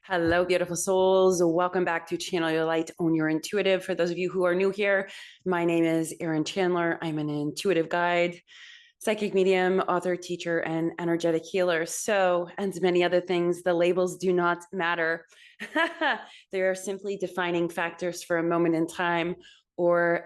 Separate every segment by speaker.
Speaker 1: Hello, beautiful souls. Welcome back to Channel Your Light, Own Your Intuitive. For those of you who are new here, my name is Erin Chandler. I'm an intuitive guide, psychic medium, author, teacher, and energetic healer. So, and many other things, the labels do not matter. They are simply defining factors for a moment in time or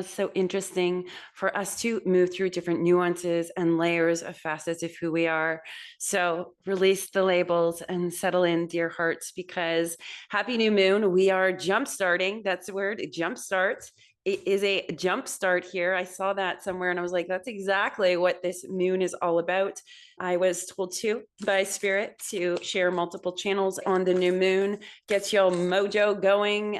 Speaker 1: so interesting for us to move through different nuances and layers of facets of who we are. So release the labels and settle in, dear hearts, because happy new moon. We are jump starting. That's the word, jump start. It is a jump start here. I saw that somewhere and I was like, that's exactly what this moon is all about. I was told to by spirit to share multiple channels on the new moon, get your mojo going,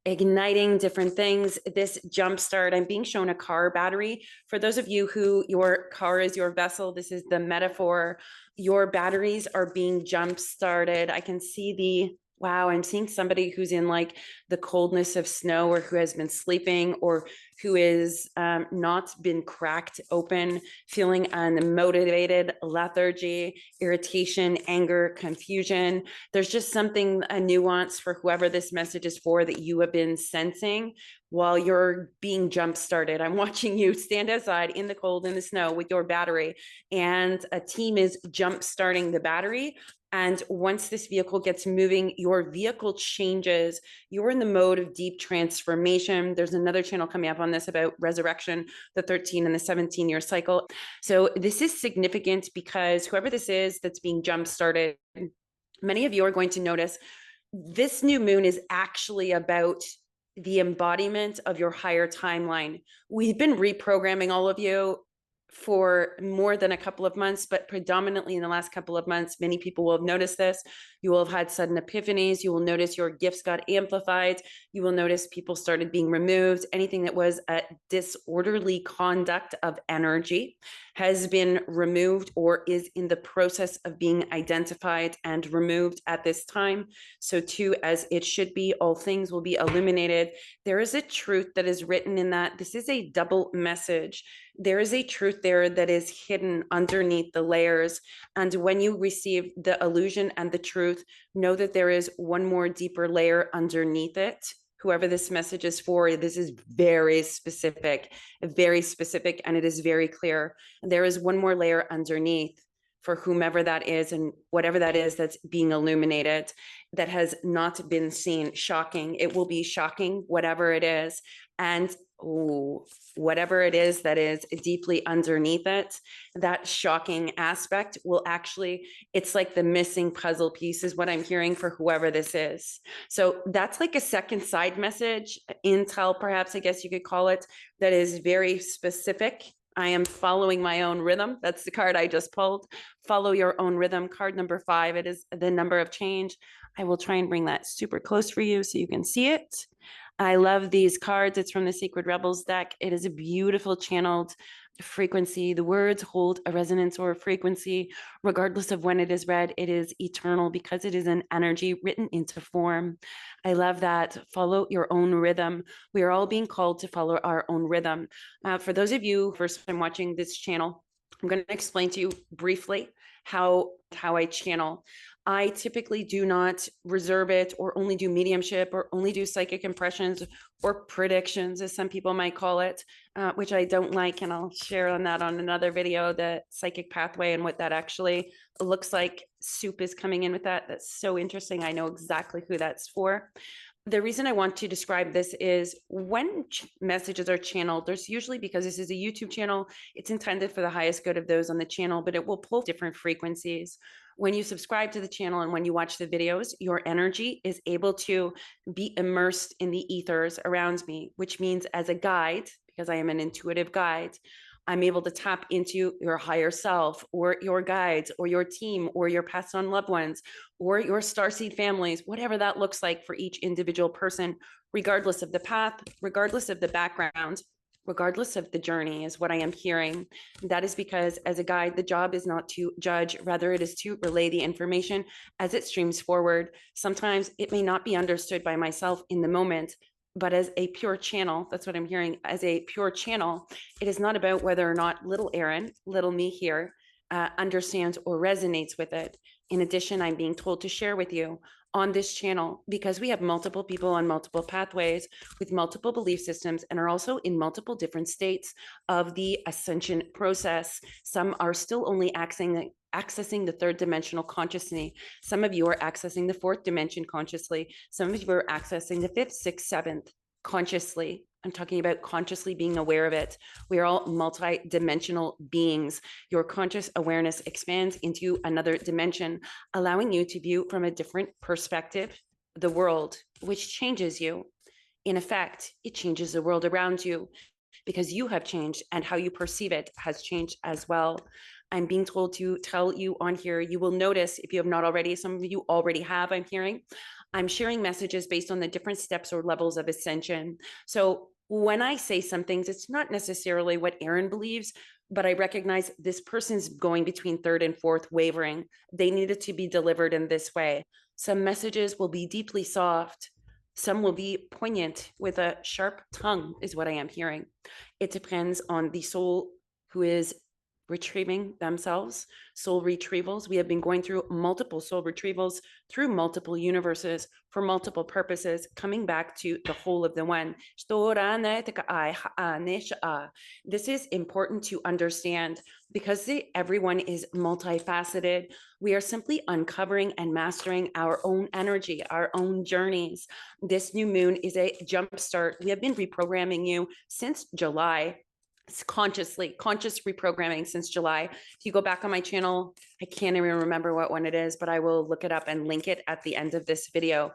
Speaker 1: igniting different things. This jumpstart, I'm being shown a car battery. For those of you who your car is your vessel, this is the metaphor. Your batteries are being jump started. I can see the wow, I'm seeing somebody who's in like the coldness of snow or who has been sleeping or who is not been cracked open, feeling unmotivated, lethargy, irritation, anger, confusion. There's just something, a nuance for whoever this message is for that you have been sensing while you're being jump started. I'm watching you stand outside in the cold, in the snow with your battery, and a team is jump starting the battery. And once this vehicle gets moving, your vehicle changes. You're in the mode of deep transformation. There's another channel coming up on this about resurrection, the 13 and the 17-year cycle. So this is significant because whoever this is that's being jump started, many of you are going to notice this new moon is actually about the embodiment of your higher timeline. We've been reprogramming all of you for more than a couple of months, but predominantly in the last couple of months, many people will have noticed this. You will have had sudden epiphanies. You will notice your gifts got amplified. You will notice people started being removed. Anything that was a disorderly conduct of energy has been removed or is in the process of being identified and removed at this time. So too, as it should be, all things will be illuminated. There is a truth that is written in that. This is a double message. There is a truth there that is hidden underneath the layers. And when you receive the illusion and the truth, know that there is one more deeper layer underneath it. Whoever this message is for, this is very specific, and it is very clear. And there is one more layer underneath for whomever that is and whatever that is that's being illuminated that has not been seen. Shocking. It will be shocking, whatever it is. And whatever it is that is deeply underneath it, that shocking aspect will actually, it's like the missing puzzle piece is what I'm hearing for whoever this is. So that's like a second side message, intel, perhaps, I guess you could call it, that is very specific. I am following my own rhythm. That's the card I just pulled. Follow your own rhythm. Card number 5. It is the number of change. I will try and bring that super close for you so you can see it. I love these cards. It's from the Sacred Rebels deck. It is a beautiful channeled frequency. The words hold a resonance or a frequency, regardless of when it is read. It is eternal because it is an energy written into form. I love that. Follow your own rhythm. We are all being called to follow our own rhythm. For those of you first time watching this channel, I'm going to explain to you briefly how I channel. I typically do not reserve it or only do mediumship or only do psychic impressions or predictions, as some people might call it, which I don't like. And I'll share on that on another video, the psychic pathway and what that actually looks like. Soup is coming in with that. That's so interesting. I know exactly who that's for. The reason I want to describe this is when messages are channeled, there's usually, because this is a YouTube channel, it's intended for the highest good of those on the channel, but it will pull different frequencies. When you subscribe to the channel and when you watch the videos, your energy is able to be immersed in the ethers around me, which means as a guide, because I am an intuitive guide, I'm able to tap into your higher self or your guides or your team or your passed on loved ones or your starseed families, whatever that looks like for each individual person, regardless of the path, regardless of the background, regardless of the journey, is what I am hearing. That is because as a guide, the job is not to judge, rather it is to relay the information as it streams forward. Sometimes it may not be understood by myself in the moment, but as a pure channel, that's what I'm hearing, as a pure channel, it is not about whether or not little Erin, little me here, understands or resonates with it. In addition, I'm being told to share with you on this channel, because we have multiple people on multiple pathways with multiple belief systems and are also in multiple different states of the ascension process. Some are still only accessing the third dimensional consciously. Some of you are accessing the fourth dimension consciously. Some of you are accessing the fifth, sixth, seventh consciously. I'm talking about consciously being aware of it. We are all multi-dimensional beings. Your conscious awareness expands into another dimension, allowing you to view from a different perspective the world, which changes you. In effect, it changes the world around you because you have changed and how you perceive it has changed as well. I'm being told to tell you on here, you will notice, if you have not already, some of you already have, I'm hearing, I'm sharing messages based on the different steps or levels of ascension. So when I say some things, it's not necessarily what Aaron believes, but I recognize this person's going between third and fourth wavering. They needed to be delivered in this way. Some messages will be deeply soft. Some will be poignant with a sharp tongue, is what I am hearing. It depends on the soul who is retrieving themselves, soul retrievals. We have been going through multiple soul retrievals through multiple universes for multiple purposes, coming back to the whole of the one. This is important to understand because everyone is multifaceted. We are simply uncovering and mastering our own energy, our own journeys. This new moon is a jump start. We have been reprogramming you since July. Conscious reprogramming since July. If you go back on my channel, I can't even remember what one it is, but I will look it up and link it at the end of this video.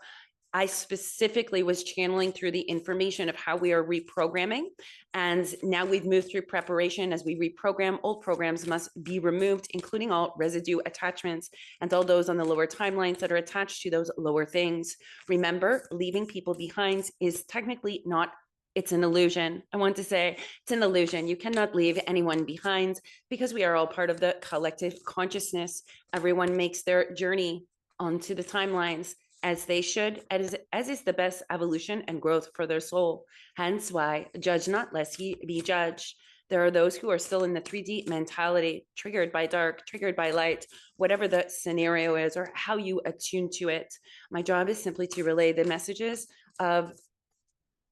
Speaker 1: I specifically was channeling through the information of how we are reprogramming. And now we've moved through preparation. As we reprogram, old programs must be removed, including all residue attachments and all those on the lower timelines that are attached to those lower things. Remember, leaving people behind is technically not, it's an illusion. I want to say it's an illusion. You cannot leave anyone behind because we are all part of the collective consciousness. Everyone makes their journey onto the timelines as they should, as is the best evolution and growth for their soul. Hence why, judge not lest ye be judged. There are those who are still in the 3D mentality, triggered by dark, triggered by light, whatever the scenario is or how you attune to it. My job is simply to relay the messages of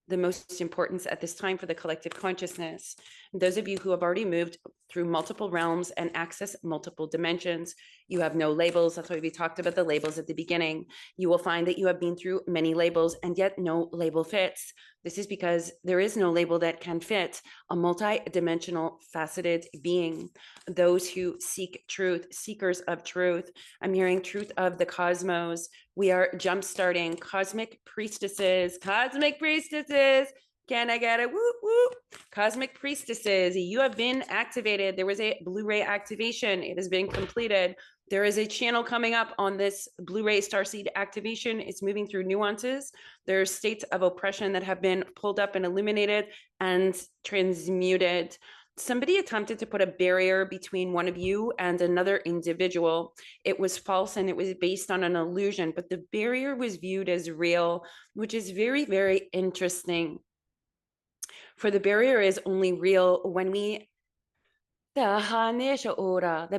Speaker 1: the most importance at this time for the collective consciousness. Those of you who have already moved through multiple realms and access multiple dimensions, you have no labels. That's why we talked about the labels at the beginning. You will find that you have been through many labels and yet no label fits. This is because there is no label that can fit a multi-dimensional faceted being. Those who seek truth, seekers of truth. I'm hearing truth of the cosmos. We are jumpstarting cosmic priestesses. Can I get a whoop whoop? Cosmic priestesses, you have been activated. There was a Blu-ray activation. It has been completed. There is a channel coming up on this Blu-ray Starseed activation. It's moving through nuances. There's states of oppression that have been pulled up and illuminated and transmuted. Somebody attempted to put a barrier between one of you and another individual. It was false and it was based on an illusion, but the barrier was viewed as real, which is very, very interesting. For the barrier is only real when the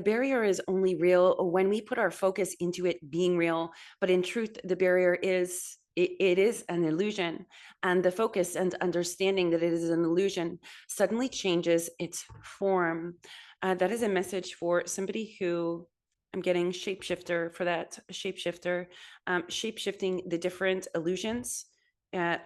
Speaker 1: barrier is only real when we put our focus into it being real. But in truth, the barrier is, it is an illusion. And the focus and understanding that it is an illusion suddenly changes its form. That is a message for somebody who, I'm getting shapeshifter for that, shapeshifter, shape-shifting the different illusions,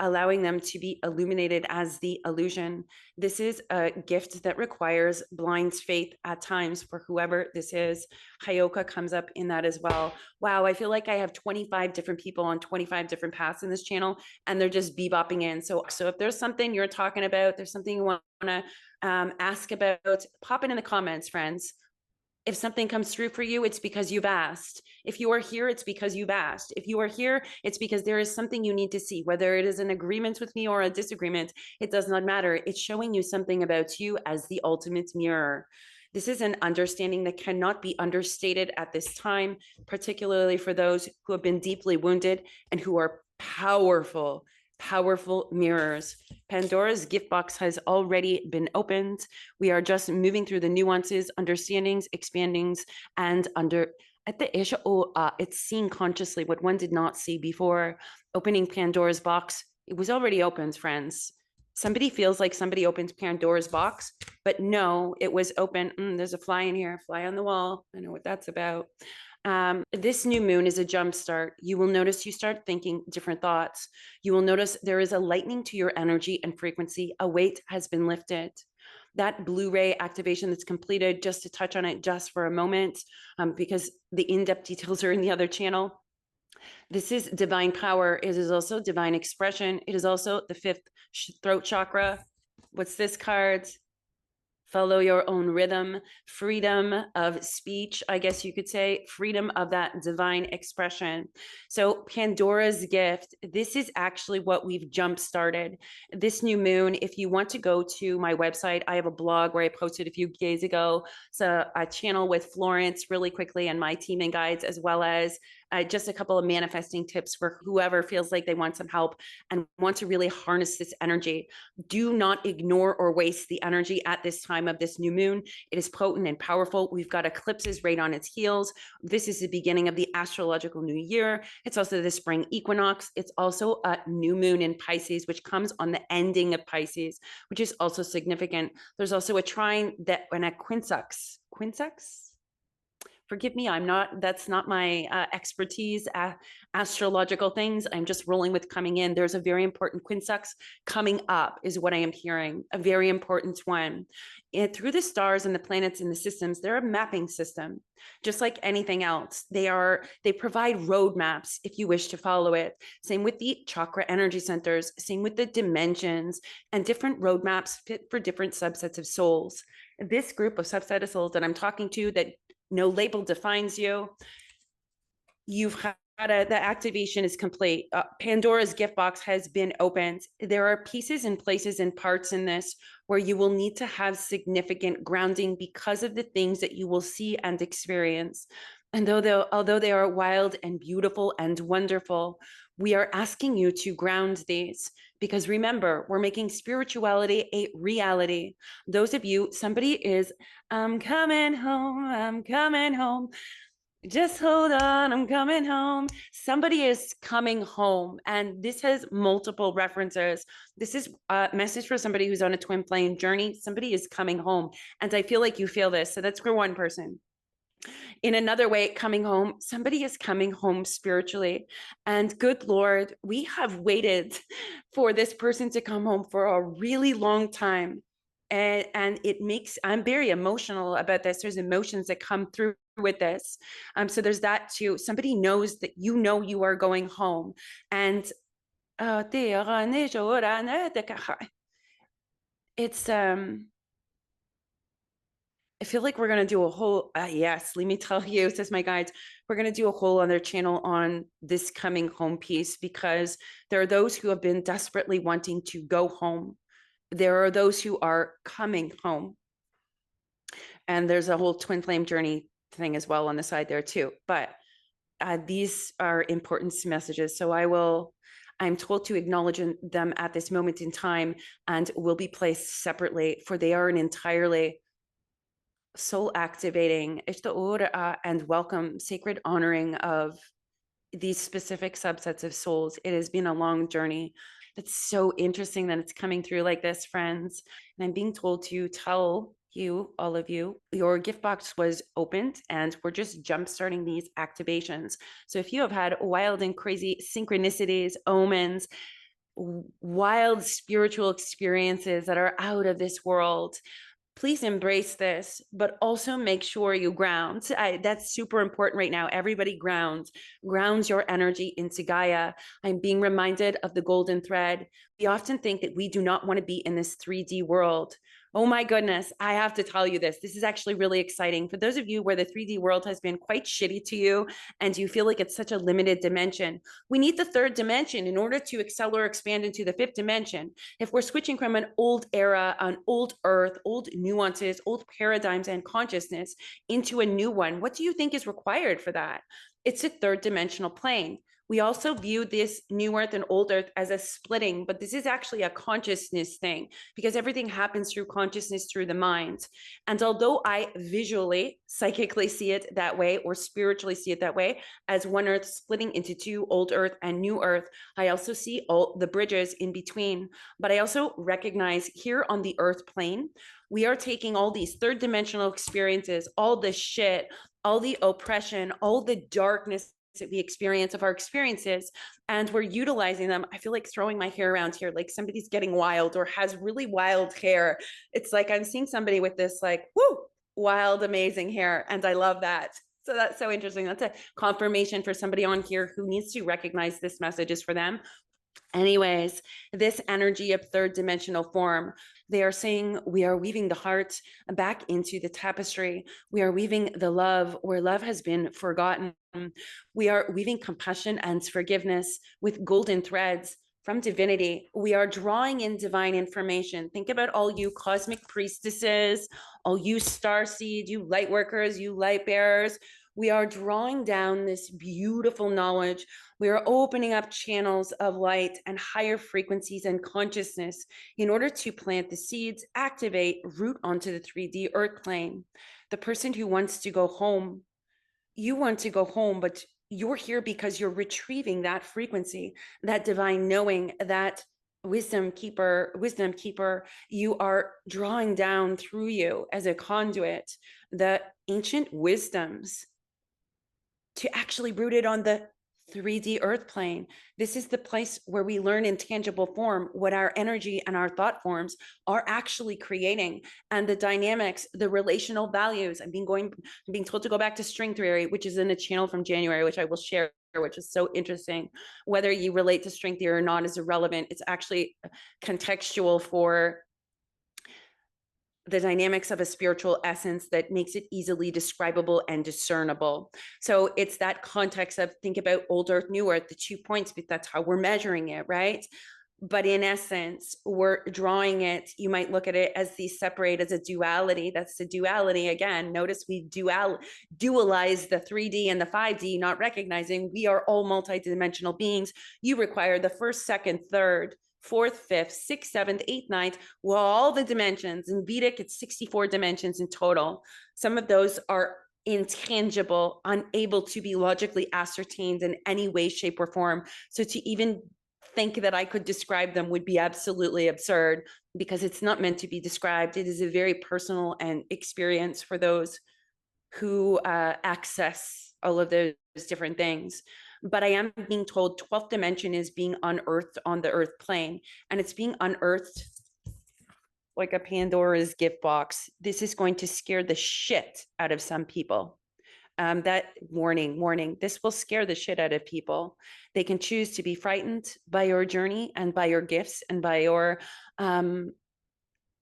Speaker 1: allowing them to be illuminated as the illusion. This is a gift that requires blind faith at times for whoever this is. Hayoka comes up in that as well. Wow, I feel like I have 25 different people on 25 different paths in this channel, and they're just bebopping in. So if there's something you're talking about, there's something you want to ask about, pop it in the comments, friends. If something comes through for you, it's because you've asked. If you are here, it's because you've asked. If you are here, it's because there is something you need to see, whether it is an agreement with me or a disagreement, it does not matter. It's showing you something about you as the ultimate mirror. This is an understanding that cannot be understated at this time, particularly for those who have been deeply wounded and who are powerful powerful mirrors. Pandora's gift box has already been opened. We are just moving through the nuances, understandings, expandings, and at the issue, it's seeing consciously what one did not see before. Opening Pandora's box, it was already opened, friends. Somebody feels like somebody opens Pandora's box, but no, it was open. There's a fly in here, fly on the wall. I know what that's about. This new moon is a jump start. You will notice you start thinking different thoughts. You will notice there is a lightening to your energy and frequency. A weight has been lifted. That Blu-ray activation that's completed, just to touch on it just for a moment, because the in-depth details are in the other channel. This is divine power. It is also divine expression. It is also the fifth throat chakra. What's this card? Follow your own rhythm, freedom of speech, I guess you could say, freedom of that divine expression. So Pandora's gift, this is actually what we've jump started. This new moon, if you want to go to my website, I have a blog where I posted a few days ago. So a channel with Florence really quickly and my team and guides, as well as just a couple of manifesting tips for whoever feels like they want some help and want to really harness this energy. Do not ignore or waste the energy at this time of this new moon. It is potent and powerful. We've got eclipses right on its heels. This is the beginning of the astrological new year. It's also the spring equinox. It's also a new moon in Pisces, which comes on the ending of Pisces, which is also significant. There's also a trine that when a quinsux, forgive me, that's not my expertise, astrological things. I'm just rolling with coming in. There's a very important quinsux coming up is what I am hearing, a very important one. And through the stars and the planets and the systems, they're a mapping system, just like anything else. They provide roadmaps if you wish to follow it. Same with the chakra energy centers, same with the dimensions, and different roadmaps fit for different subsets of souls. This group of subset of souls that I'm talking to, that no label defines you. You've had the activation is complete. Pandora's gift box has been opened. There are pieces and places and parts in this where you will need to have significant grounding because of the things that you will see and experience. And although they are wild and beautiful and wonderful, we are asking you to ground these, because remember, we're making spirituality a reality. Those of you, somebody is, I'm coming home. Just hold on, I'm coming home. Somebody is coming home. And this has multiple references. This is a message for somebody who's on a twin flame journey. Somebody is coming home. And I feel like you feel this. So that's for one person. In another way, coming home, somebody is coming home spiritually. And good Lord, we have waited for this person to come home for a really long time. And I'm very emotional about this. There's emotions that come through with this. So there's that too. Somebody knows that you are going home. And it's I feel like we're going to do a whole, yes, let me tell you, says my guides, we're going to do a whole other channel on this coming home piece, because there are those who have been desperately wanting to go home. There are those who are coming home. And there's a whole twin flame journey thing as well on the side there too. But these are important messages. So I'm told to acknowledge them at this moment in time and will be placed separately, for they are an entirely soul activating and welcome sacred honoring of these specific subsets of souls. It has been a long journey. It's so interesting that it's coming through like this, friends. And I'm being told to tell you, all of you, your gift box was opened and we're just jump starting these activations. So if you have had wild and crazy synchronicities, omens, wild spiritual experiences that are out of this world, please embrace this, but also make sure you ground. That's super important right now. Everybody grounds your energy into Gaia. I'm being reminded of the golden thread. We often think that we do not want to be in this 3D world. Oh my goodness, I have to tell you this. This is actually really exciting. For those of you where the 3D world has been quite shitty to you and you feel like it's such a limited dimension, we need the third dimension in order to excel or expand into the fifth dimension. If we're switching from an old era, an old earth, old nuances, old paradigms and consciousness into a new one, what do you think is required for that? It's a third dimensional plane. We also view this new earth and old earth as a splitting, but this is actually a consciousness thing because everything happens through consciousness, through the mind. And although I visually, psychically see it that way, or spiritually see it that way, as one earth splitting into two, old earth and new earth, I also see all the bridges in between. But I also recognize here on the earth plane, we are taking all these third dimensional experiences, all the shit, all the oppression, all the darkness that we experience of our experiences, and we're utilizing them. I feel like throwing my hair around here, like somebody's getting wild or has really wild hair. It's like I'm seeing somebody with this like, whoo, wild, amazing hair. And I love that. So that's so interesting. That's a confirmation for somebody on here who needs to recognize this message is for them. Anyways, this energy of third dimensional form, they are saying we are weaving the heart back into the tapestry. We are weaving the love where love has been forgotten. We are weaving compassion and forgiveness with golden threads from divinity. We are drawing in divine information. Think about all you cosmic priestesses, all you starseed, you light workers, you light bearers. We are drawing down this beautiful knowledge. We are opening up channels of light and higher frequencies and consciousness in order to plant the seeds, activate, root onto the 3D earth plane. The person who wants to go home, you want to go home, but you're here because you're retrieving that frequency, that divine knowing, that wisdom keeper. You are drawing down through you as a conduit the ancient wisdoms to actually root it on the 3D earth plane. This is the place where we learn in tangible form what our energy and our thought forms are actually creating, and the dynamics, the relational values. I'm being told to go back to string theory, which is in a channel from January, which I will share, which is so interesting. Whether you relate to string theory or not is irrelevant. It's actually contextual for the dynamics of a spiritual essence that makes it easily describable and discernible. So it's that context of think about old earth, new earth, the 2 points, but that's how we're measuring it, right? But in essence, we're drawing it, you might look at it as these separate as a duality. That's the duality. Again, notice we dualize the 3D and the 5D, not recognizing we are all multidimensional beings. You require the first, second, third, fourth, fifth, sixth, seventh, eighth, ninth, well, all the dimensions. In Vedic, it's 64 dimensions in total. Some of those are intangible, unable to be logically ascertained in any way, shape, or form. So to even think that I could describe them would be absolutely absurd, because it's not meant to be described. It is a very personal and experience for those who access all of those different things. But I am being told 12th dimension is being unearthed on the earth plane, and it's being unearthed like a Pandora's gift box. This is going to scare the shit out of some people. That warning, this will scare the shit out of people. They can choose to be frightened by your journey and by your gifts and by your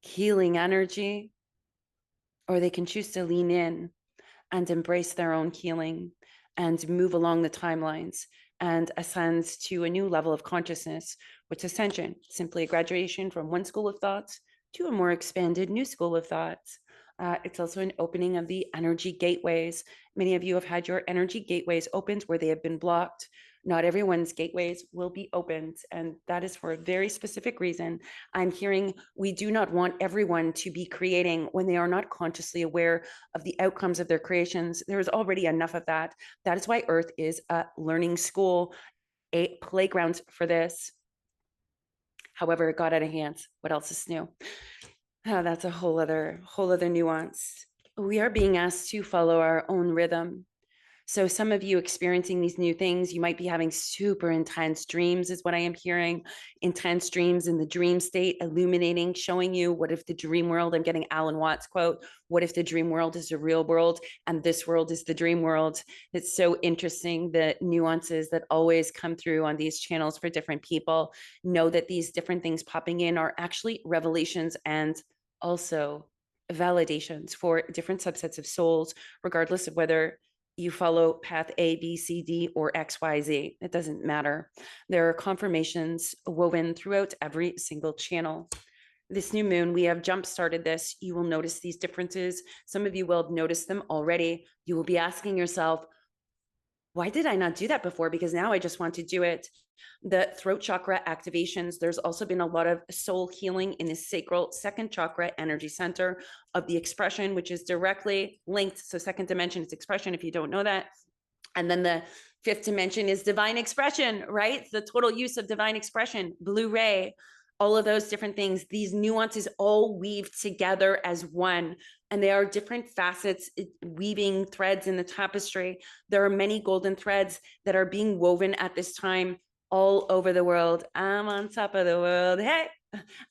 Speaker 1: healing energy, or they can choose to lean in and embrace their own healing and move along the timelines and ascend to a new level of consciousness, which is ascension, simply a graduation from one school of thought to a more expanded new school of thought. It's also an opening of the energy gateways. Many of you have had your energy gateways opened where they have been blocked. Not everyone's gateways will be opened, and that is for a very specific reason. I'm hearing we do not want everyone to be creating when they are not consciously aware of the outcomes of their creations. There is already enough of that. That is why Earth is a learning school, a playground for this. However, it got out of hand. What else is new? Oh, that's a whole other nuance. We are being asked to follow our own rhythm. So some of you experiencing these new things, you might be having super intense dreams is what I am hearing. Intense dreams in the dream state, illuminating, showing you what if the dream world, I'm getting Alan Watts quote, what if the dream world is the real world and this world is the dream world? It's so interesting, the nuances that always come through on these channels for different people. Know that these different things popping in are actually revelations and also validations for different subsets of souls, regardless of whether you follow path A, B, C, D, or X, Y, Z. It doesn't matter. There are confirmations woven throughout every single channel. This new moon, we have jump-started this. You will notice these differences. Some of you will have noticed them already. You will be asking yourself, why did I not do that before? Because now I just want to do it. The throat chakra activations, there's also been a lot of soul healing in the sacral second chakra energy center of the expression, which is directly linked. So second dimension is expression, if you don't know that. And then the fifth dimension is divine expression, right? The total use of divine expression, blue ray, all of those different things. These nuances all weave together as one. And they are different facets, weaving threads in the tapestry. There are many golden threads that are being woven at this time all over the world. I'm on top of the world. Hey,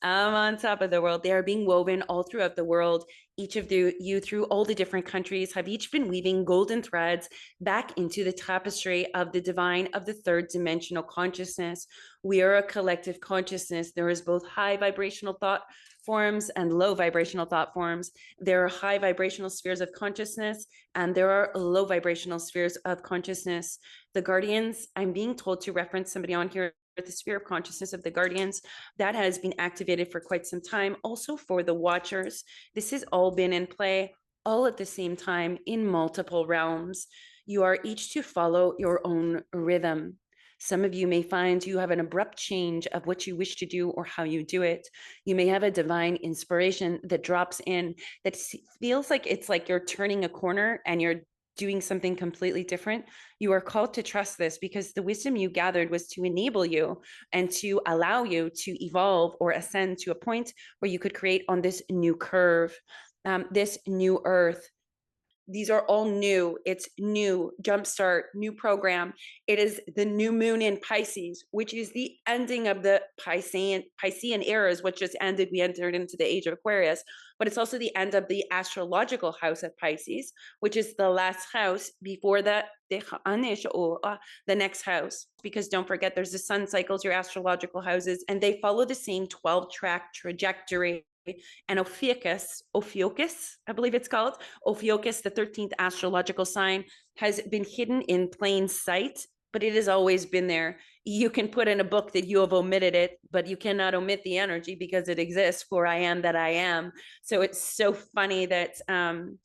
Speaker 1: I'm on top of the world. They are being woven all throughout the world. Each of you through all the different countries have each been weaving golden threads back into the tapestry of the divine, of the third dimensional consciousness. We are a collective consciousness. There is both high vibrational thought forms and low vibrational thought forms. There are high vibrational spheres of consciousness, and there are low vibrational spheres of consciousness. The guardians, I'm being told to reference somebody on here, the sphere of consciousness of the guardians, that has been activated for quite some time. Also for the watchers, this has all been in play all at the same time in multiple realms. You are each to follow your own rhythm. Some of you may find you have an abrupt change of what you wish to do or how you do it. You may have a divine inspiration that drops in that feels like it's like you're turning a corner and you're doing something completely different. You are called to trust this because the wisdom you gathered was to enable you and to allow you to evolve or ascend to a point where you could create on this new curve, this new earth. These are all new. It's new jumpstart, new program. It is the new moon in Pisces, which is the ending of the Piscean eras, which just ended. We entered into the age of Aquarius, but it's also the end of the astrological house of Pisces, which is the last house before the next house. Because don't forget, there's the sun cycles, your astrological houses, and they follow the same 12-track trajectory. And Ophiuchus, I believe it's called, Ophiuchus, the 13th astrological sign, has been hidden in plain sight, but it has always been there. You can put in a book that you have omitted it, but you cannot omit the energy because it exists, for I am that I am. So it's so funny that the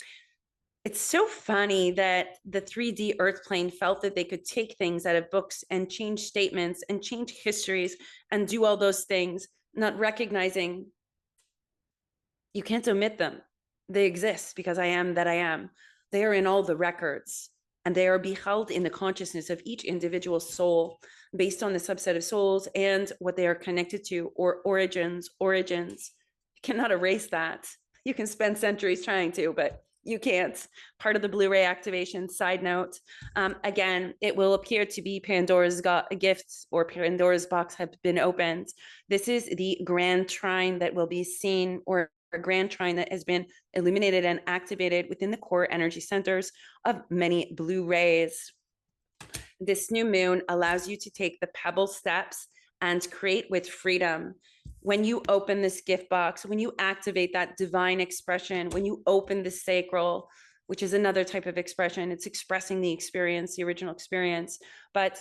Speaker 1: 3D earth plane felt that they could take things out of books and change statements and change histories and do all those things, not recognizing you can't omit them. They exist because I am that I am. They are in all the records, and they are beheld in the consciousness of each individual soul based on the subset of souls and what they are connected to, or origins. You cannot erase that. You can spend centuries trying to, but you can't. Part of the Blu-ray activation. Side note, again, it will appear to be Pandora's gifts, or Pandora's box have been opened. This is the grand trine that will be seen, or a grand trine that has been illuminated and activated within the core energy centers of many blue rays. This new moon allows you to take the pebble steps and create with freedom. When you open this gift box, when you activate that divine expression, when you open the sacral, which is another type of expression, it's expressing the experience, the original experience, but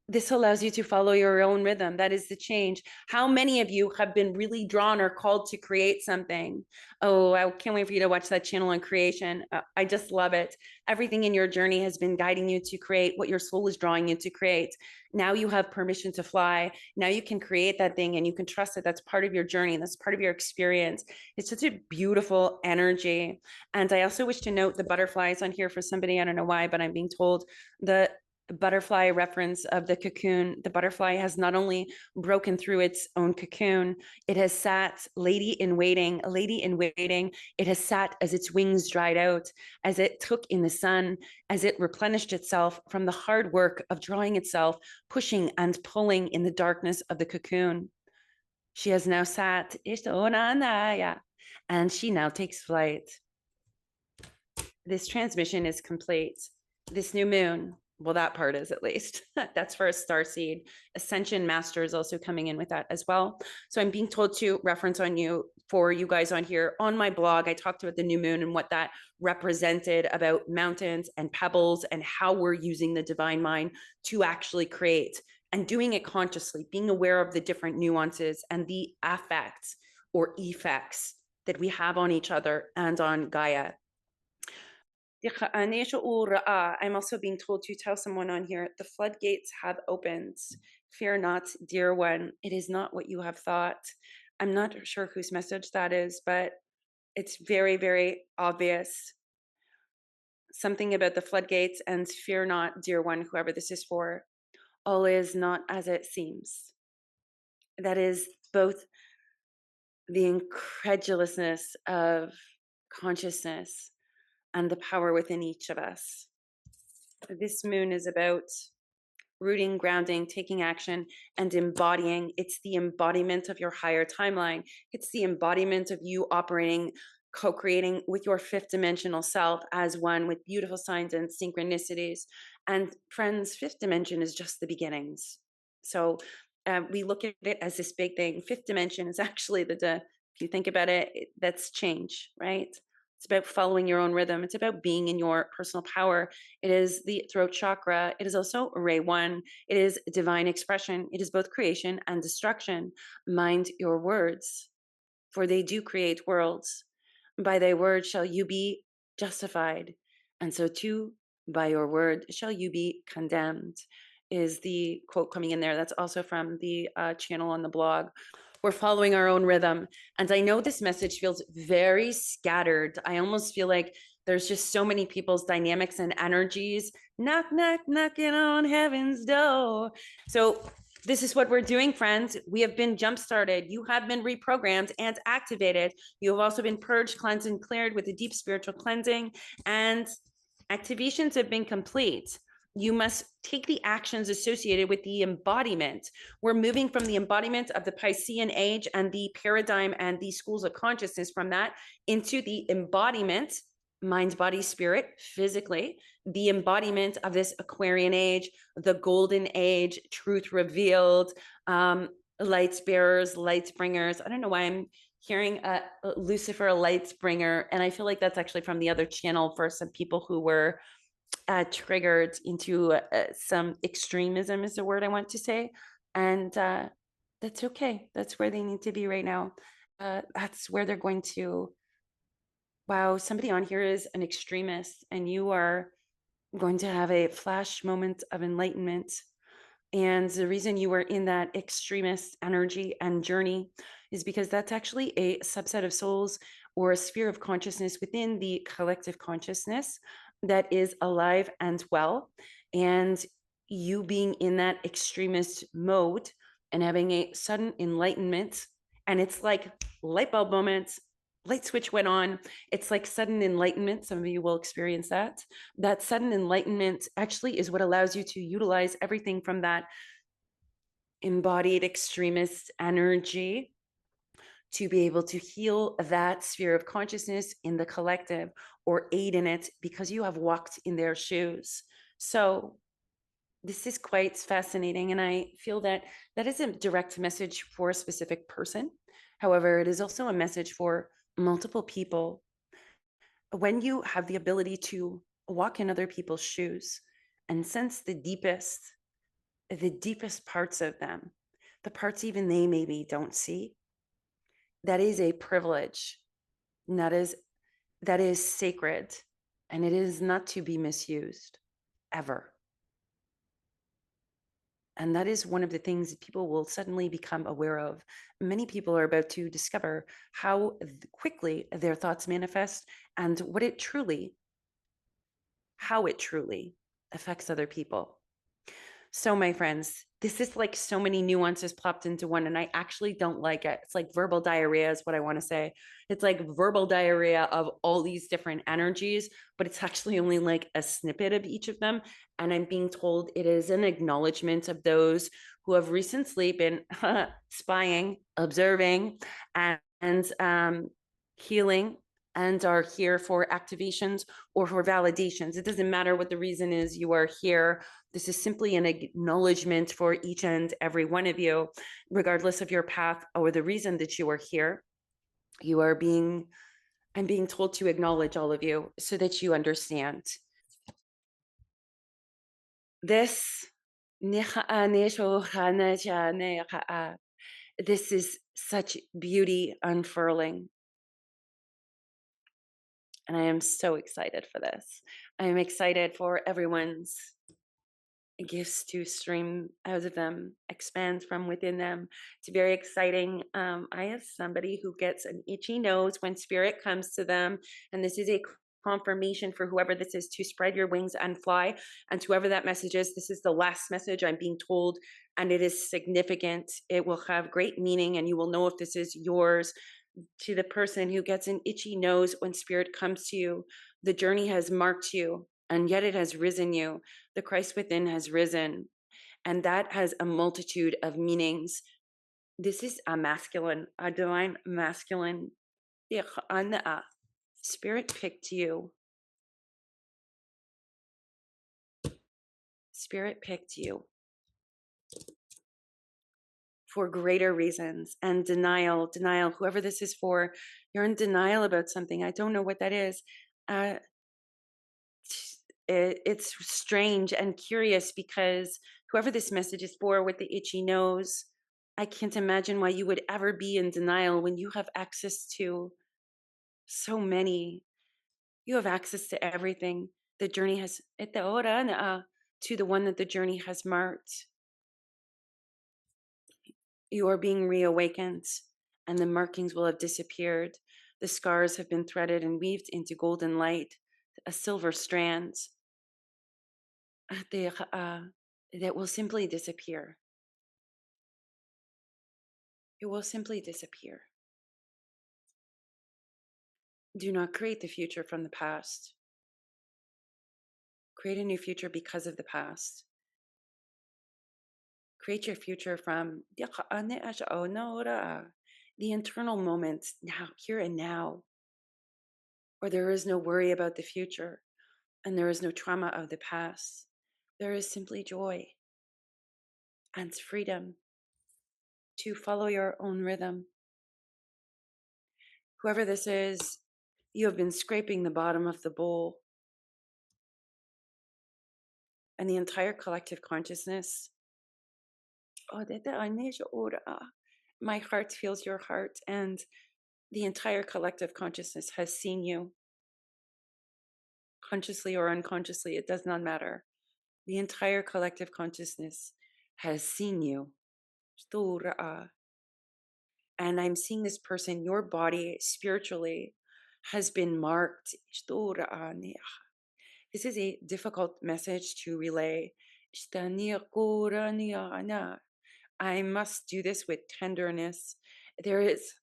Speaker 1: this allows you to follow your own rhythm. That is the change. How many of you have been really drawn or called to create something? Oh, I can't wait for you to watch that channel on creation. I just love it. Everything in your journey has been guiding you to create what your soul is drawing you to create. Now you have permission to fly. Now you can create that thing, and you can trust that that's part of your journey. That's part of your experience. It's such a beautiful energy. And I also wish to note the butterflies on here for somebody. I don't know why, but I'm being told the butterfly reference of the cocoon. The butterfly has not only broken through its own cocoon, it has sat a lady in waiting. It has sat as its wings dried out, as it took in the sun, as it replenished itself from the hard work of drawing itself, pushing and pulling in the darkness of the cocoon. She has now sat, and she now takes flight. This transmission is complete. This new moon, well, that part is at least. That's for a starseed. Ascension Master is also coming in with that as well. So I'm being told to reference on you, for you guys on here. On my blog, I talked about the new moon and what that represented about mountains and pebbles and how we're using the divine mind to actually create, and doing it consciously, being aware of the different nuances and the affects or effects that we have on each other and on Gaia. I'm also being told to tell someone on here, the floodgates have opened. Fear not, dear one. It is not what you have thought. I'm not sure whose message that is, but it's very, very obvious. Something about the floodgates, and fear not, dear one, whoever this is for. All is not as it seems. That is both the incredulousness of consciousness and the power within each of us. This moon is about rooting, grounding, taking action, and embodying. It's the embodiment of your higher timeline. It's the embodiment of you operating, co-creating with your fifth dimensional self as one, with beautiful signs and synchronicities. And friends, fifth dimension is just the beginnings. So we look at it as this big thing. Fifth dimension is actually if you think about it, that's change, right? It's about following your own rhythm. It's about being in your personal power. It is the throat chakra. It is also Ray 1. It is divine expression. It is both creation and destruction. Mind your words, for they do create worlds. By thy word shall you be justified, and so too by your word shall you be condemned, is the quote coming in there. That's also from the channel on the blog. We're following our own rhythm. And I know this message feels very scattered. I almost feel like there's just so many people's dynamics and energies knock, knock, knocking on heaven's door. So this is what we're doing, friends. We have been jump-started. You have been reprogrammed and activated. You have also been purged, cleansed, and cleared with a deep spiritual cleansing, and activations have been complete. You must take the actions associated with the embodiment. We're moving from the embodiment of the Piscean age and the paradigm and the schools of consciousness from that into the embodiment, mind, body, spirit, physically, the embodiment of this Aquarian age, the golden age, truth revealed, lights bearers, lights bringers. I don't know why I'm hearing Lucifer lights bringer, and I feel like that's actually from the other channel for some people who were triggered into some extremism is the word I want to say, and that's okay. That's where they need to be right now. That's where they're going to. Wow, somebody on here is an extremist, and you are going to have a flash moment of enlightenment. And the reason you are in that extremist energy and journey is because that's actually a subset of souls or a sphere of consciousness within the collective consciousness that is alive and well. And you being in that extremist mode and having a sudden enlightenment, and it's like light bulb moments, light switch went on. It's like sudden enlightenment. Some of you will experience that. That sudden enlightenment actually is what allows you to utilize everything from that embodied extremist energy to be able to heal that sphere of consciousness in the collective or aid in it because you have walked in their shoes. So this is quite fascinating. And I feel that that is a direct message for a specific person. However, it is also a message for multiple people. When you have the ability to walk in other people's shoes and sense the deepest parts of them, the parts even they maybe don't see, that is a privilege. And that is sacred, and it is not to be misused ever. And that is one of the things that people will suddenly become aware of. Many people are about to discover how quickly their thoughts manifest and how it truly affects other people. So my friends, this is like so many nuances plopped into one, and I actually don't like it. It's like verbal diarrhea is what I want to say. It's like verbal diarrhea of all these different energies, but it's actually only like a snippet of each of them. And I'm being told it is an acknowledgement of those who have recently been spying, observing, and healing, and are here for activations or for validations. It doesn't matter what the reason is you are here. This is simply an acknowledgement for each and every one of you, regardless of your path or the reason that you are here. I'm being told to acknowledge all of you so that you understand. This is such beauty unfurling. And I am so excited for this. I am excited for everyone's gifts to stream out of them, expand from within them. It's very exciting. I have somebody who gets an itchy nose when spirit comes to them, and this is a confirmation for whoever this is to spread your wings and fly. And to whoever that message is, this is the last message I'm being told, and it is significant. It will have great meaning, and you will know if this is yours. To the person who gets an itchy nose when spirit comes to you, the journey has marked you, and yet it has risen you. The Christ within has risen, and that has a multitude of meanings. This is a masculine, a divine masculine. Spirit picked you. Spirit picked you for greater reasons. And denial, whoever this is for, you're in denial about something. I don't know what that is. It's strange and curious, because whoever this message is for with the itchy nose, I can't imagine why you would ever be in denial when you have access to so many. You have access to everything. The journey has to the one that the journey has marked. You are being reawakened, and the markings will have disappeared. The scars have been threaded and weaved into golden light, a silver strand that will simply disappear. It will simply disappear. Do not create the future from the past. Create a new future because of the past. Create your future from the internal moment, now, here and now, where there is no worry about the future and there is no trauma of the past. There is simply joy and freedom to follow your own rhythm. Whoever this is, you have been scraping the bottom of the bowl, and the entire collective consciousness. My heart feels your heart, and the entire collective consciousness has seen you, consciously or unconsciously, it does not matter. The entire collective consciousness has seen you. And I'm seeing this person, your body spiritually has been marked. This is a difficult message to relay. I must do this with tenderness. There is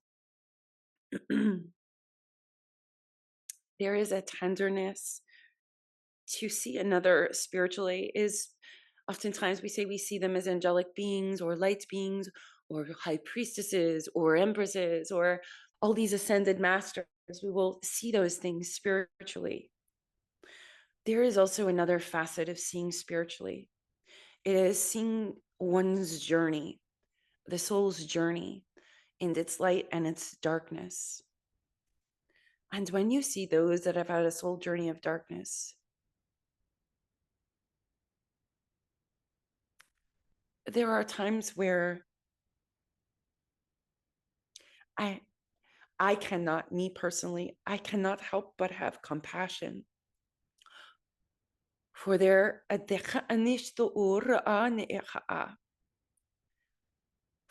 Speaker 1: there is a tenderness to see another spiritually. Is oftentimes we say we see them as angelic beings or light beings or high priestesses or empresses or all these ascended masters. We will see those things spiritually. There is also another facet of seeing spiritually. It is seeing one's journey, the soul's journey, in its light and its darkness. And when you see those that have had a soul journey of darkness, there are times where I cannot, me personally, I cannot help but have compassion for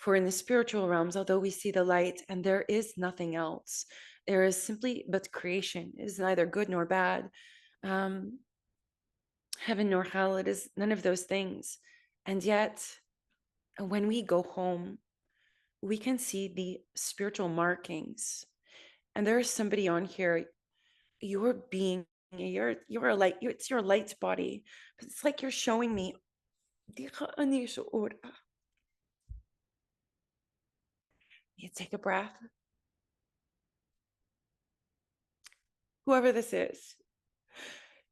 Speaker 1: for in the spiritual realms, although we see the light and there is nothing else, there is simply but creation. It is neither good nor bad, heaven nor hell. It is none of those things. And yet, when we go home, we can see the spiritual markings. And there is somebody on here, you're being, you're a light, it's your light body. But it's like you're showing me. You take a breath. Whoever this is,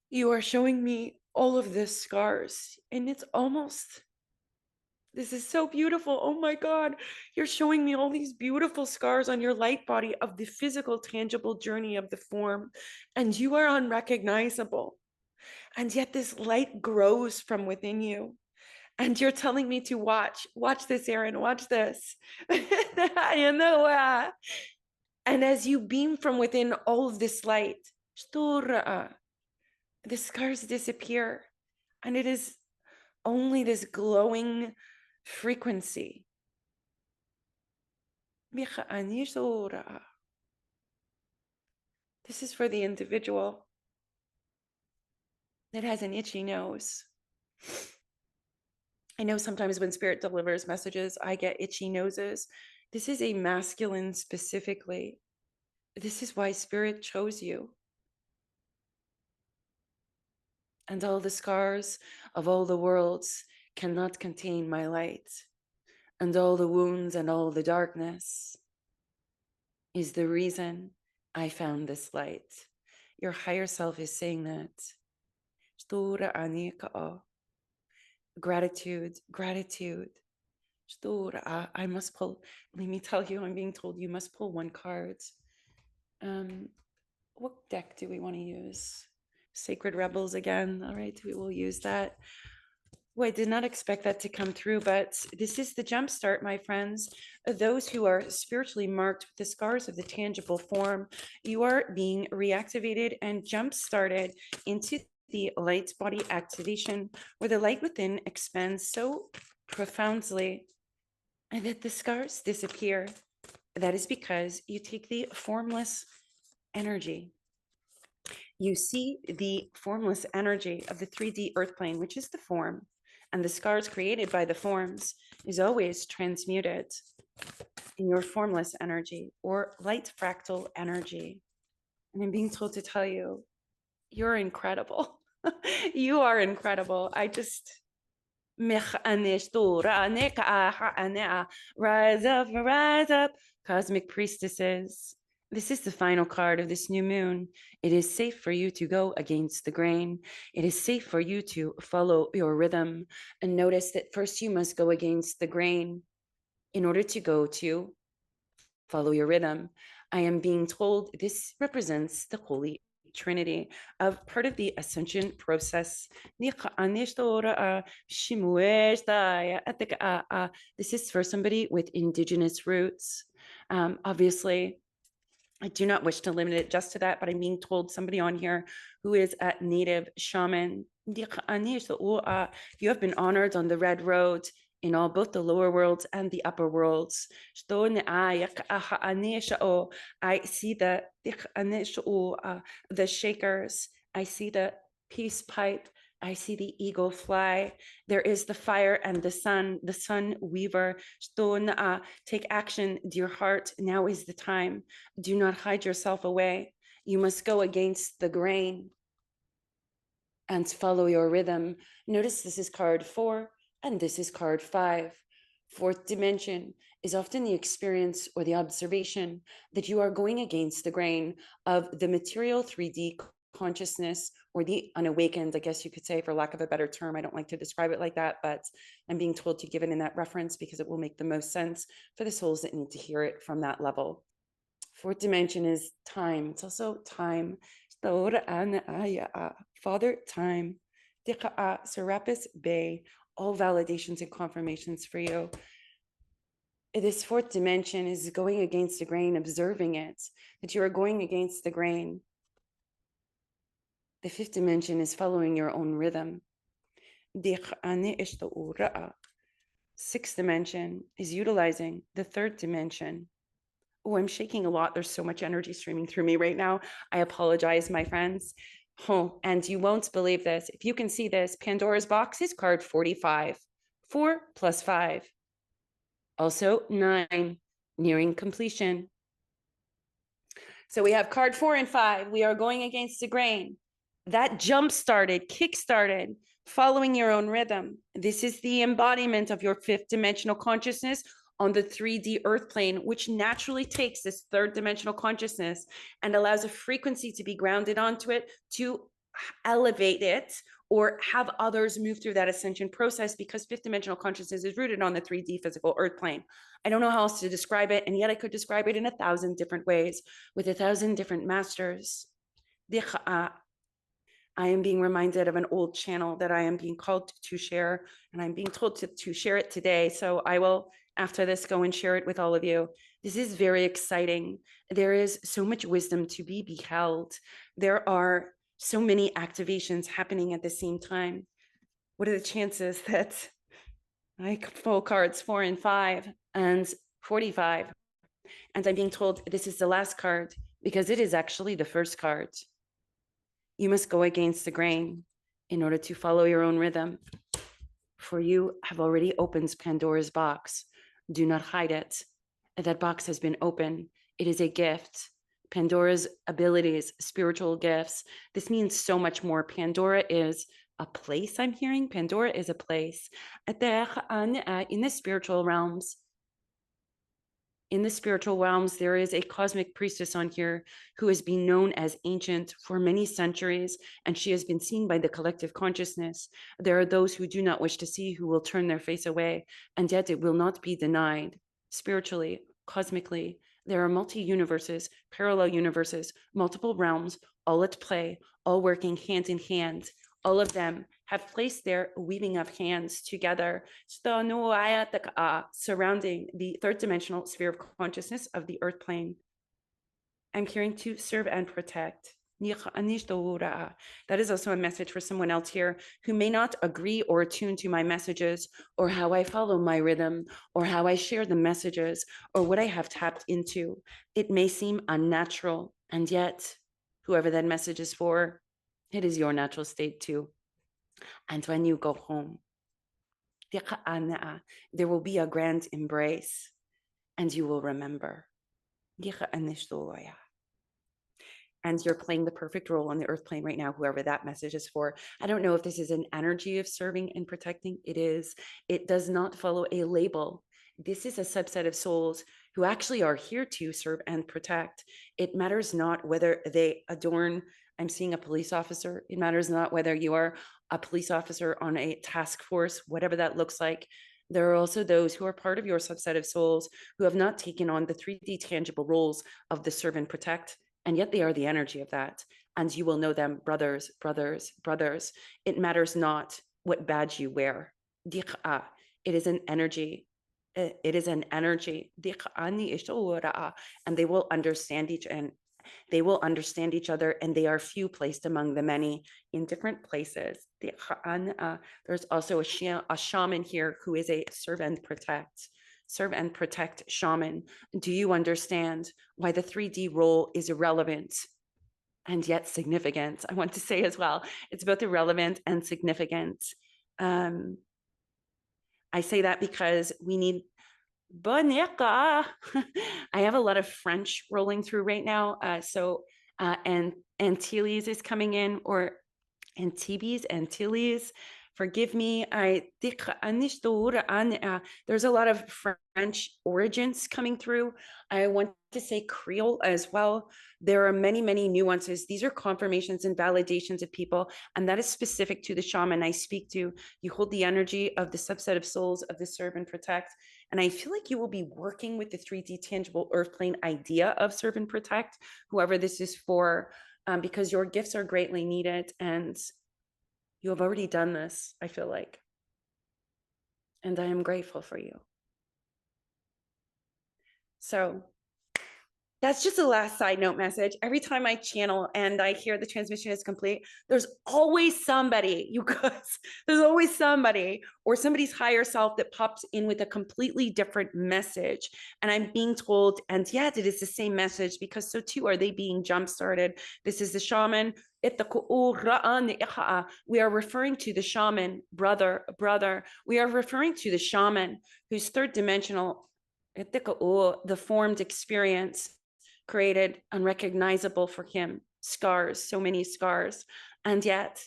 Speaker 1: you are showing me all of the scars, and it's almost, this is so beautiful. Oh my God, you're showing me all these beautiful scars on your light body of the physical, tangible journey of the form, and you are unrecognizable. And yet this light grows from within you. And you're telling me to watch this, Erin, watch this. And as you beam from within all of this light, The scars disappear, and it is only this glowing frequency. This is for the individual that has an itchy nose. I know sometimes when spirit delivers messages, I get itchy noses. This is a masculine specifically. This is why spirit chose you. And all the scars of all the worlds cannot contain my light. And all the wounds and all the darkness is the reason I found this light. Your higher self is saying that. Gratitude, gratitude. I must pull, let me tell you, I'm being told you must pull one card. What deck do we want to use? Sacred Rebels again. All right, we will use that. Well, I did not expect that to come through, but this is the jumpstart, my friends. Those who are spiritually marked with the scars of the tangible form, you are being reactivated and jump-started into the light body activation, where the light within expands so profoundly that the scars disappear. That is because you take the formless energy. You see the formless energy of the 3D earth plane, which is the form, and the scars created by the forms is always transmuted in your formless energy or light fractal energy. And I'm being told to tell you, you're incredible. You are incredible. I just rise up, cosmic priestesses. This is the final card of this new moon. It is safe for you to go against the grain. It is safe for you to follow your rhythm. And notice that first you must go against the grain in order to go to follow your rhythm. I am being told this represents the Holy Trinity of part of the ascension process. This is for somebody with indigenous roots. Obviously, I do not wish to limit it just to that, but I'm being told somebody on here who is a native shaman. You have been honored on the red road in all both the lower worlds and the upper worlds. I see the shakers. I see the peace pipe. I see the eagle fly. There is the fire and the sun weaver. Take action, dear heart. Now is the time. Do not hide yourself away. You must go against the grain and follow your rhythm. Notice this is card 4 and this is card 5. Fourth dimension is often the experience or the observation that you are going against the grain of the material 3D consciousness, or the unawakened, I guess you could say, for lack of a better term. I don't like to describe it like that, but I'm being told to give it in that reference because it will make the most sense for the souls that need to hear it from that level. Fourth dimension is time. It's also time. Father time. Serapis Bay. All validations and confirmations for you. This fourth dimension is going against the grain, observing it, that you are going against the grain. The fifth dimension is following your own rhythm. Sixth dimension is utilizing the third dimension. Oh, I'm shaking a lot. There's so much energy streaming through me right now. I apologize, my friends. Oh, and you won't believe this. If you can see this, Pandora's box is card 45. 4 plus 5. Also 9, nearing completion. So we have card 4 and 5. We are going against the grain. That jump-started, kick-started, following your own rhythm. This is the embodiment of your fifth dimensional consciousness on the 3D earth plane, which naturally takes this third dimensional consciousness and allows a frequency to be grounded onto it to elevate it or have others move through that ascension process, because fifth dimensional consciousness is rooted on the 3D physical earth plane. I don't know how else to describe it, and yet I could describe it in 1,000 different ways with 1,000 different masters. I am being reminded of an old channel that I am being called to share, and I'm being told to share it today. So I will, after this, go and share it with all of you. This is very exciting. There is so much wisdom to be beheld. There are so many activations happening at the same time. What are the chances that I pull cards 4 and 5 and 45? And I'm being told this is the last card because it is actually the first card. You must go against the grain in order to follow your own rhythm. For you have already opened Pandora's box. Do not hide it. That box has been opened. It is a gift. Pandora's abilities, spiritual gifts. This means so much more. Pandora is a place, I'm hearing. Pandora is a place. In the spiritual realms, there is a cosmic priestess on here who has been known as ancient for many centuries, and she has been seen by the collective consciousness. There are those who do not wish to see, who will turn their face away, and yet it will not be denied. Spiritually, cosmically, there are multi-universes, parallel universes, multiple realms, all at play, all working hand in hand. All of them have placed their weaving of hands together, surrounding the third dimensional sphere of consciousness of the earth plane. I'm hearing to serve and protect. That is also a message for someone else here who may not agree or attune to my messages, or how I follow my rhythm, or how I share the messages, or what I have tapped into. It may seem unnatural, and yet, whoever that message is for, it is your natural state too. And when you go home, there will be a grand embrace, and you will remember. And you're playing the perfect role on the earth plane right now, whoever that message is for. I don't know if this is an energy of serving and protecting. It is. It does not follow a label. This is a subset of souls who actually are here to serve and protect. It matters not whether they adorn. I'm seeing a police officer. It matters not whether you are a police officer on a task force, whatever that looks like. There are also those who are part of your subset of souls who have not taken on the 3D tangible roles of the serve and protect, and yet they are the energy of that. And you will know them, brothers, brothers, brothers. It matters not what badge you wear. It is an energy. It is an energy. And they will understand each other, and they are few placed among the many in different places. There's also a shaman here who is a serve and protect shaman. Do you understand why the 3D role is irrelevant and yet significant? I want to say as well, it's both irrelevant and significant. I say that because we need Boneka. I have a lot of French rolling through right now. And Antilles is coming in, or Antilles. Forgive me. There's a lot of French origins coming through. I want to say Creole as well. There are many, many nuances. These are confirmations and validations of people, and that is specific to the shaman I speak to. You hold the energy of the subset of souls of the serve and protect. And I feel like you will be working with the 3D tangible earth plane idea of serve and protect, whoever this is for, because your gifts are greatly needed, and you have already done this, I feel like. And I am grateful for you. So that's just a last side note message. Every time I channel and I hear the transmission is complete, there's always somebody, you guys, there's always somebody or somebody's higher self that pops in with a completely different message. And I'm being told, and yet it is the same message, because so too are they being jump-started. This is the shaman. We are referring to the shaman, brother. We are referring to the shaman whose third dimensional, the formed experience created unrecognizable for him, scars, so many scars. And yet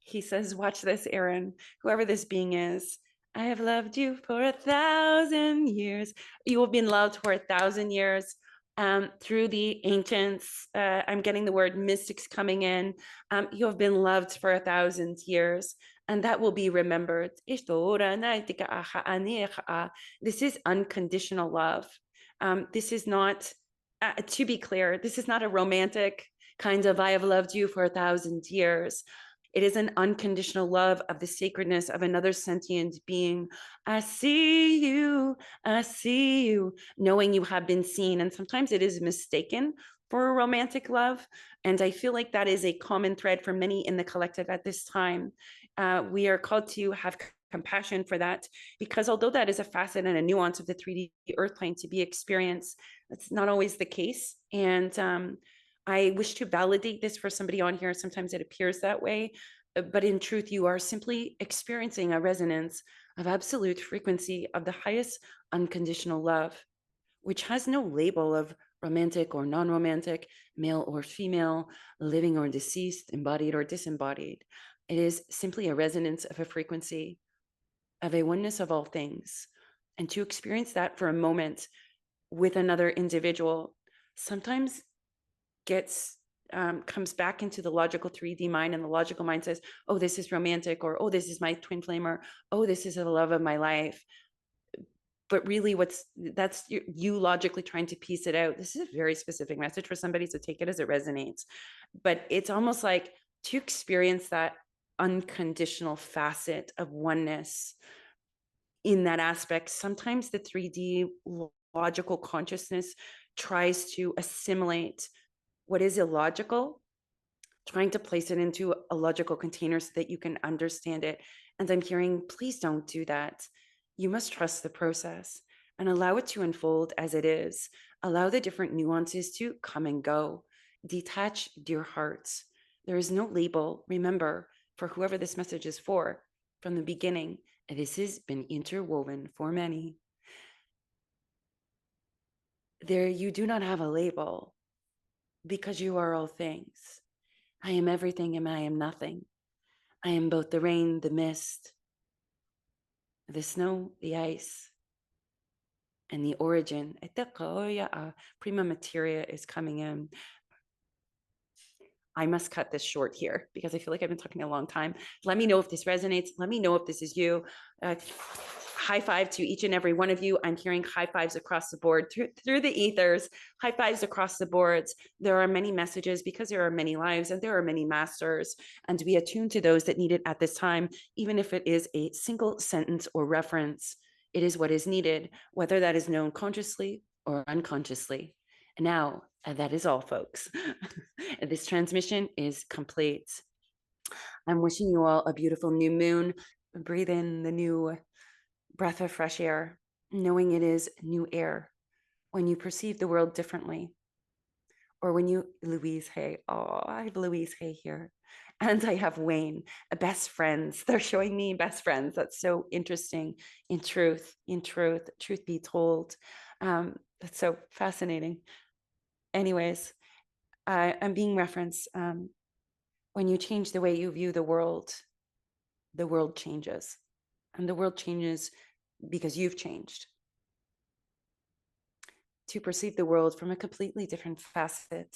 Speaker 1: he says, watch this, Aaron, whoever this being is, I have loved you for 1,000 years. You have been loved for 1,000 years. Through the ancients, I'm getting the word mystics coming in. You have been loved for 1,000 years, and that will be remembered. This is unconditional love. This is not, to be clear, this is not a romantic, Kind of, I have loved you for 1,000 years. It is an unconditional love of the sacredness of another sentient being. I see you, knowing you have been seen. And sometimes it is mistaken for a romantic love. And I feel like that is a common thread for many in the collective at this time. We are called to have compassion for that, because although that is a facet and a nuance of the 3D earth plane to be experienced, that's not always the case. And I wish to validate this for somebody on here. Sometimes it appears that way, but in truth, you are simply experiencing a resonance of absolute frequency of the highest unconditional love, which has no label of romantic or non-romantic, male or female, living or deceased, embodied or disembodied. It is simply a resonance of a frequency, of a oneness of all things. And to experience that for a moment with another individual sometimes comes back into the logical 3D mind, and the logical mind says, oh, this is romantic, or oh, this is my twin flame, or oh, this is the love of my life. But really that's you logically trying to piece it out. This is a very specific message for somebody, so take it as it resonates. But it's almost like to experience that unconditional facet of oneness in that aspect, sometimes the 3D logical consciousness tries to assimilate what is illogical, trying to place it into a logical container so that you can understand it. And I'm hearing, please don't do that. You must trust the process and allow it to unfold as it is. Allow the different nuances to come and go. Detach, dear hearts. There is no label. Remember, for whoever this message is for, from the beginning, this has been interwoven for many. There, you do not have a label, because you are all things. I am everything and I am nothing. I am both the rain, the mist, the snow, the ice, and the origin. Prima materia is coming in. I must cut this short here because I feel like I've been talking a long time. Let me know if this resonates. Let me know if this is you. High five to each and every one of you. I'm hearing high fives across the board through the ethers, high fives across the boards. There are many messages because there are many lives and there are many masters, and to be attuned to those that need it at this time, even if it is a single sentence or reference, it is what is needed, whether that is known consciously or unconsciously. And now, that is all, folks. This transmission is complete. I'm wishing you all a beautiful new moon. Breathe in the new breath of fresh air, knowing it is new air. When you perceive the world differently, or when you, Louise Hay, oh, I have Louise Hay here. And I have Wayne, best friends. They're showing me best friends. That's so interesting. In truth, truth be told. That's so fascinating. Anyways, I'm being referenced. When you change the way you view the world changes. And the world changes because you've changed. To perceive the world from a completely different facet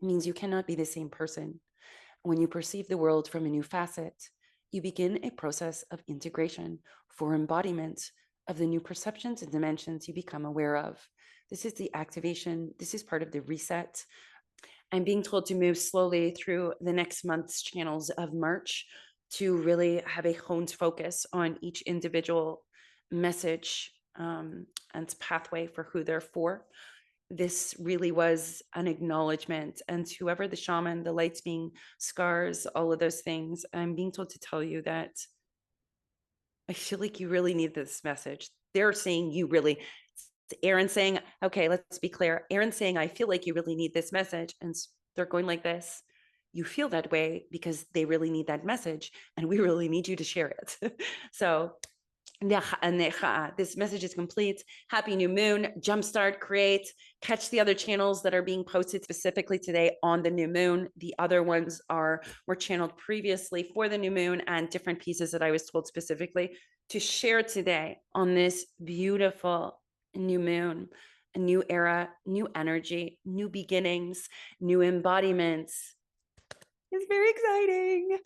Speaker 1: means you cannot be the same person. When you perceive the world from a new facet, you begin a process of integration for embodiment of the new perceptions and dimensions you become aware of. This is the activation. This is part of the reset. I'm being told to move slowly through the next month's channels of March to really have a honed focus on each individual message and pathway for who they're for. This really was an acknowledgement, and whoever the shaman, the lights being scars, all of those things, I'm being told to tell you that I feel like you really need this message. They're saying you really, Aaron saying, okay, let's be clear. Aaron's saying, I feel like you really need this message. And they're going like this. You feel that way because they really need that message and we really need you to share it. So this message is complete. Happy new moon. Jumpstart, create, catch the other channels that are being posted specifically today on the new moon. The other ones were channeled previously for the new moon, and different pieces that I was told specifically to share today on this beautiful new moon, a new era, new energy, new beginnings, new embodiments. It's very exciting.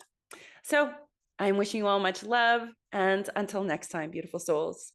Speaker 1: So I'm wishing you all much love, and until next time, beautiful souls.